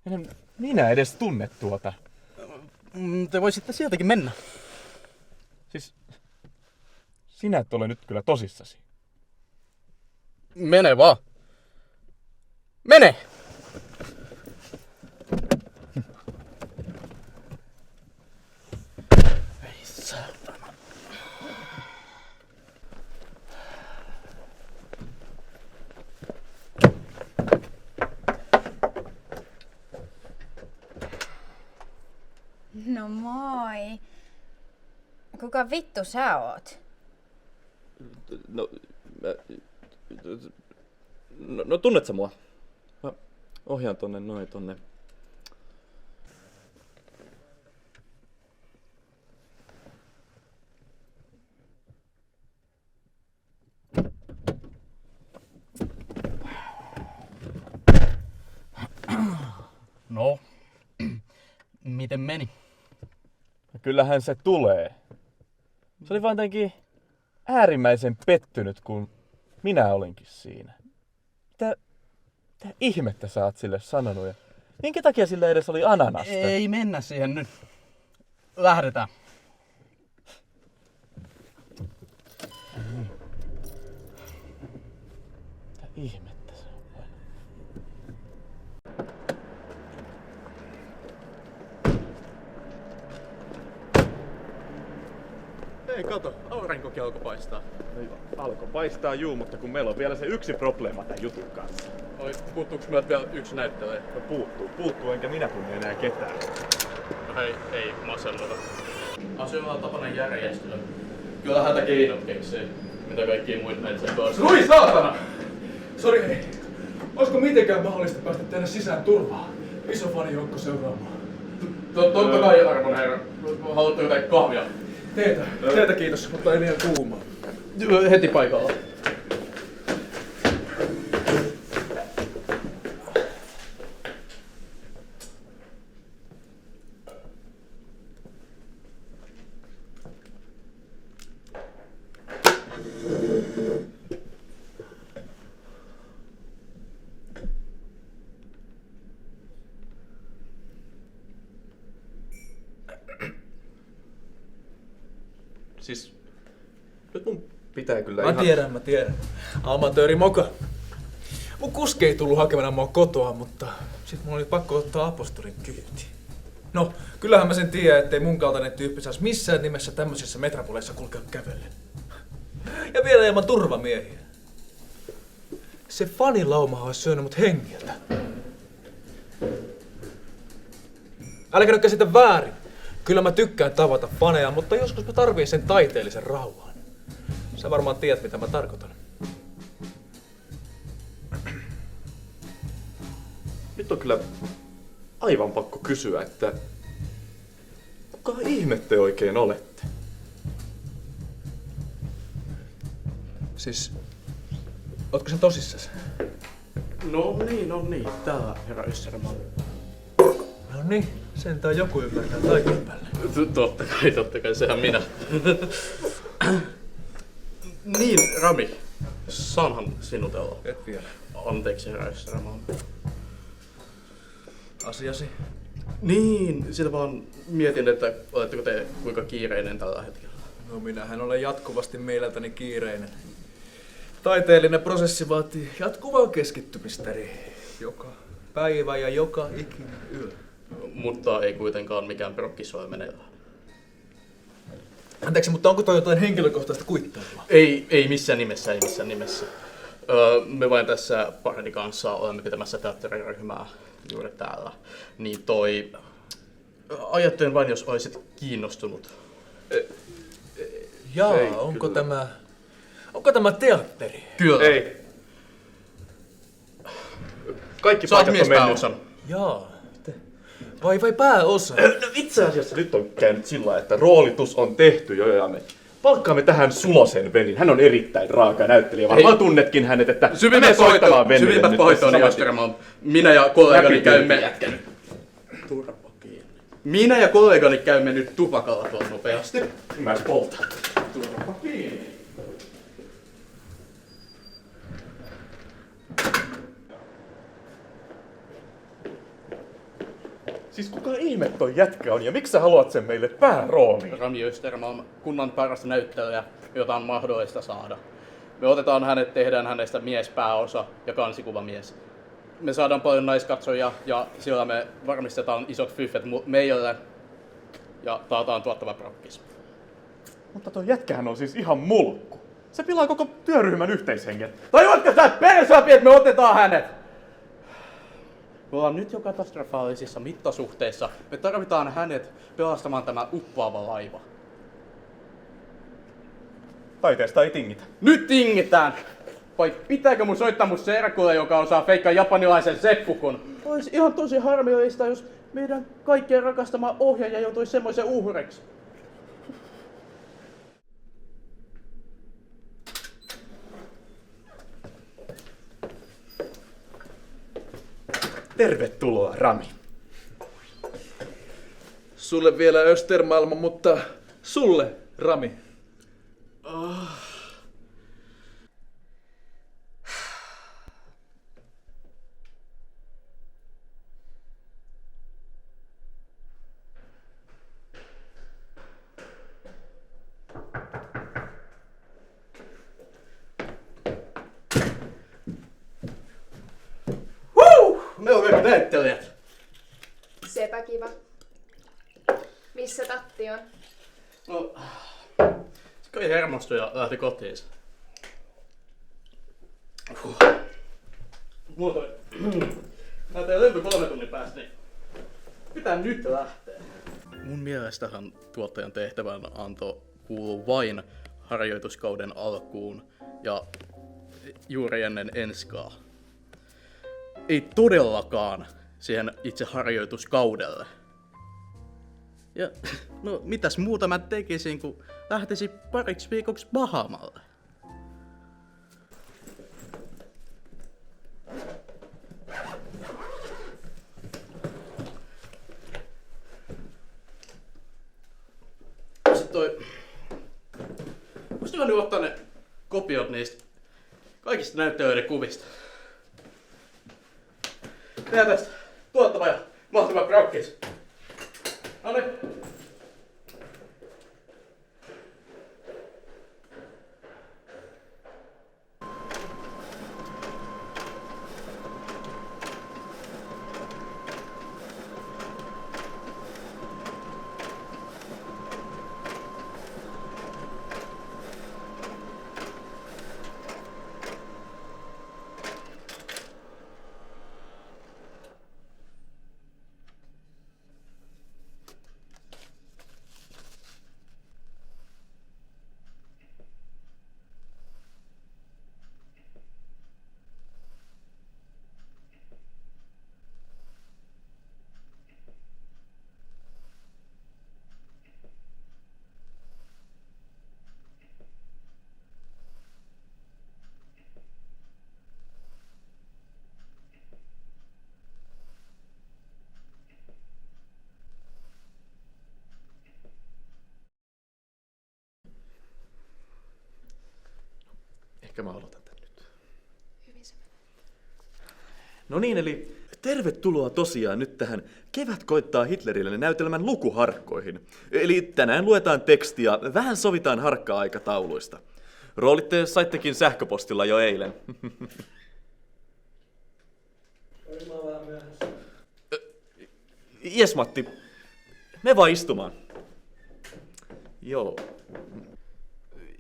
En minä edes tunne tuota. Te voisitte sieltäkin mennä. Siis, sinä et ole nyt kyllä tosissasi. Mene vaan. Mene! Ei saatana. No moi. Kuka vittu sä oot? No tunnet sä mua? Mä ohjaan tonne. No, miten meni? Kyllähän se tulee. Se oli vaan jotenkin äärimmäisen pettynyt, kun minä olinkin siinä. Mitä ihmettä sä oot sille sanonut? Ja minkä takia sillä edes oli ananasta? Ei mennä siihen nyt. Lähdetään. Mitä ihmettä se on? Hei kato, aurinkokin alkoi paistaa. Alkoi paistaa mutta kun meillä on vielä se yksi probleema tämän jutun kanssa. Oi, puuttuuko meiltä vielä yksi näyttelijä? No puuttuu enkä minä tunne enää ketään. No hei, ei masenneta. Asioilla tapana järjestyä. Kyllä häntä keinot keksii, mitä kaikkia muita näitä sen kanssa. Lui saatana! Sori hei, olisiko mitenkään mahdollista päästä tänne sisään turvaan? Iso fanijoukko seuraamaan. Totta kai, arvon herra. Haluatko jotain kahvia? Teetä kiitos, mutta ei liian kuumaa. Heti paikalla. Siis, nyt mun pitää kyllä Mä tiedän. Amatööri moka. Mun kuski ei tullut hakemaan mua kotoa, mutta sit mun oli pakko ottaa apostolin kyyti. No, kyllähän mä sen tiedän, ettei mun kaltainen tyyppi saisi missään nimessä tämmöisissä metropoleissa kulkea kävellen. Ja vielä ilman turvamiehiä. Se fanilaumahan olisi syönyt mut hengiltä. Älkää nyt käsitä väärin. Kyllä mä tykkään tavata faneja, mutta joskus mä tarviin sen taiteellisen rauhan. Sä varmaan tiedät, mitä mä tarkoitan. Nyt on kyllä aivan pakko kysyä, että kuka ihme te oikein olette? Siis, ootko sä tosissas? No niin, täällä herra Össerman. No niin, sentään joku ymmärtää taiteen päälle. Totta kai, sehän minä. Niin, Rami, saanhan sinutella. Et vielä. Anteeksi, herra Össerman. Asiasi? Niin, sitä vaan mietin, että oletteko te kuinka kiireinen tällä hetkellä. No minähän olen jatkuvasti mieleltäni kiireinen. Taiteellinen prosessi vaatii jatkuvaa keskittymistä joka päivä ja joka ikinen yö. Mutta ei kuitenkaan mikään prokkisoi meneillään. Anteeksi, mutta onko toi jotain henkilökohtaista kuittailua? Ei missään nimessä. Me vain tässä Pardi kanssa olemme pitämässä teatteriryhmää juuri täällä. Niin ajattelin vain, jos olisit kiinnostunut. Jaa, Ei, onko tämä teatteri? Kyllä. Ei. Kaikki Saat paikat on mennyt. miespääosan. Jaa. Vai pääosa? No itse asiassa nyt on käynyt sillä lailla, että roolitus on tehty jo ja me palkkaamme tähän Sulosen Venin. Hän on erittäin raaka näyttelijä. Varmaan tunnetkin hänet, että Syvimmät pahoittelut, Österman. Minä ja kollegani käymme... Minä ja kollegani käymme nyt tupakalla tuon nopeasti. Mä poltan. Turpa kiinni. Siis kuka ihme toi jätkä on ja miksi sä haluat sen meille päärooliin? Rami Österman on kunnan paras näyttelijä, jota on mahdollista saada. Me otetaan hänet, tehdään hänestä miespääosa ja kansikuvamies. Me saadaan paljon naiskatsoja ja sillä me varmistetaan isot fyffet meille ja taataan tuottava prokkis. Mutta toi jätkähän on siis ihan mulkku. Se pilaa koko työryhmän yhteishengen. Tajuatko sä persapi, että me otetaan hänet? Me ollaan nyt jo katastrofaalisissa mittasuhteissa. Me tarvitaan hänet pelastamaan tämä uppoava laiva. Taiteesta ei tingitä. Nyt tingitään! Vai pitääkö mun soittaa mun serkulle, joka osaa feikkaa japanilaisen seppukun? Olisi ihan tosi harmillista, jos meidän kaikkien rakastama ohjaaja joutuisi semmoisen uhreiksi. Tervetuloa, Rami. Sulle vielä Östermalm, mutta sulle, Rami. Me olemme näyttelijät. Sepä kiva. Missä Tatti on? No, se kai hermostui ja lähti kotiinsa. Muuten, näyttää lento 3 tunnin päästä, niin pitää nyt lähteä. Mun mielestähän tuottajan tehtävän anto kuuluu vain harjoituskauden alkuun ja juuri ennen enskaa. Ei todellakaan siihen itse harjoituskaudelle. Ja no mitäs muuta mä tekisin, kun lähtisin pariksi viikoksi Bahamalle? Sitten voisitko nyt ottaa ne kopiot niistä kaikista näyttelijöiden kuvista? Tehdään tästä tuottava ja mahtava prokkis. Noniin. Ehkä mä aloitan tän nyt. No niin, eli tervetuloa tosiaan nyt tähän Kevät koittaa Hitlerille näytelmän lukuharkkoihin. Eli tänään luetaan tekstiä, vähän sovitaan harkka-aikatauluista. Roolit te saittekin sähköpostilla jo eilen. Jes Matti, me vaan istumaan. Joo.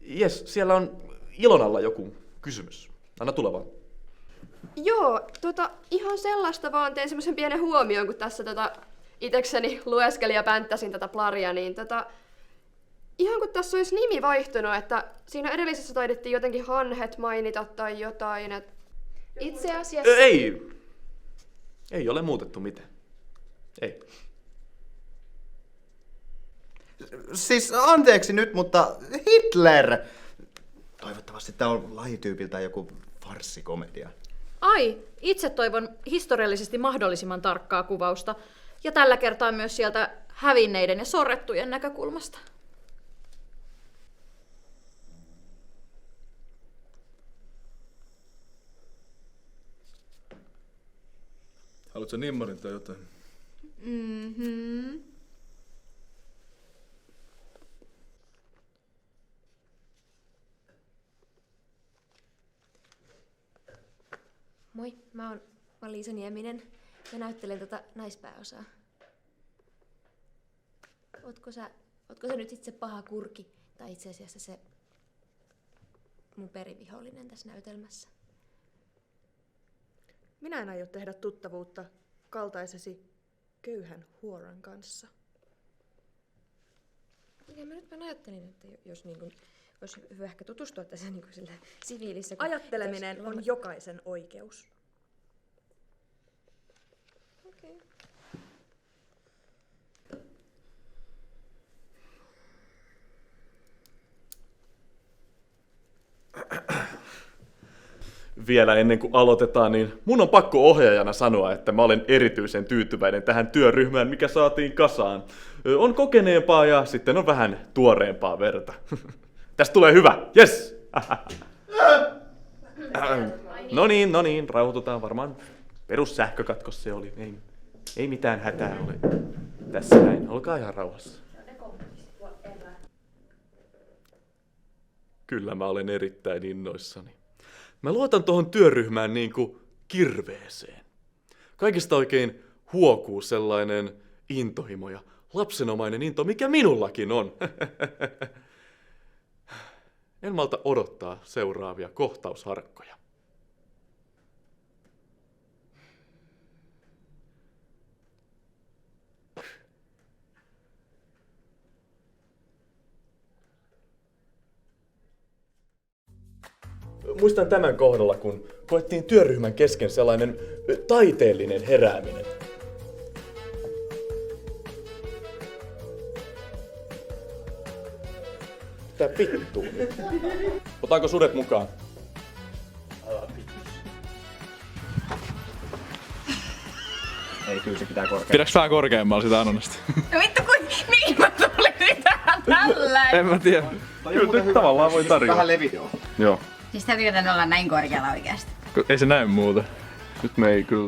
Jes, siellä on Ilonalla joku kysymys. Anna tulla vaan. Joo, ihan sellaista vaan tein semmoisen pienen huomioon, kun tässä itekseni lueskelin ja pänttäsin tätä plaria, niin ihan kun tässä olisi nimi vaihtunut, että siinä edellisessä taidettiin jotenkin Hanhet mainita tai jotain, että itse asiassa... Ei ole muutettu mitään. Ei. Siis anteeksi nyt, mutta Hitler! Toivottavasti tää on lajityypiltä joku farssikomedia. Ai, itse toivon historiallisesti mahdollisimman tarkkaa kuvausta. Ja tällä kertaa myös sieltä hävinneiden ja sorrettujen näkökulmasta. Haluatko nimmarin tai jotain? Mhm. Moi, mä oon Liisa Nieminen ja näyttelen naispääosaa. Ootko sä nyt itse paha kurki, tai itse asiassa se mun perivihollinen tässä näytelmässä? Minä en aio tehdä tuttavuutta kaltaisesi köyhän huoran kanssa. Ja mä nyt ajattelin, että jos niin kun, olisi hyvä ehkä tutustua tässä niin sillä siviilissä. Ajatteleminen on jokaisen oikeus. Okei. Okay. Vielä ennen kuin aloitetaan, niin mun on pakko ohjaajana sanoa, että mä olen erityisen tyytyväinen tähän työryhmään, mikä saatiin kasaan. On kokeneempaa ja sitten on vähän tuoreempaa verta. Tästä tulee hyvä, yes! No niin, rauhoitutaan varmaan. Perussähkökatkos se oli, ei mitään hätää ole. Tässä näin, olkaa ihan rauhassa. Kyllä mä olen erittäin innoissani. Mä luotan tuohon työryhmään niin kuin kirveeseen. Kaikista oikein huokuu sellainen intohimo ja lapsenomainen into, mikä minullakin on. En malta odottaa seuraavia kohtausharkkoja. Muistan tämän kohdalla, kun koettiin työryhmän kesken sellainen taiteellinen herääminen. Tää vittuu nyt. Otaanko sudet mukaan? Ei, kyllä se pitää korkeammin. Pidäks vähän korkeammalla sitä anonnasta? No vittu, mihin mä tulin tähän tällä? En mä tiedä. Kyllä nyt tavallaan voi tarjota. Vähän levitoo. Joo. Siis täytyykö tän olla näin korkealla oikeasti? Ei se näy muuta. Nyt me ei kyllä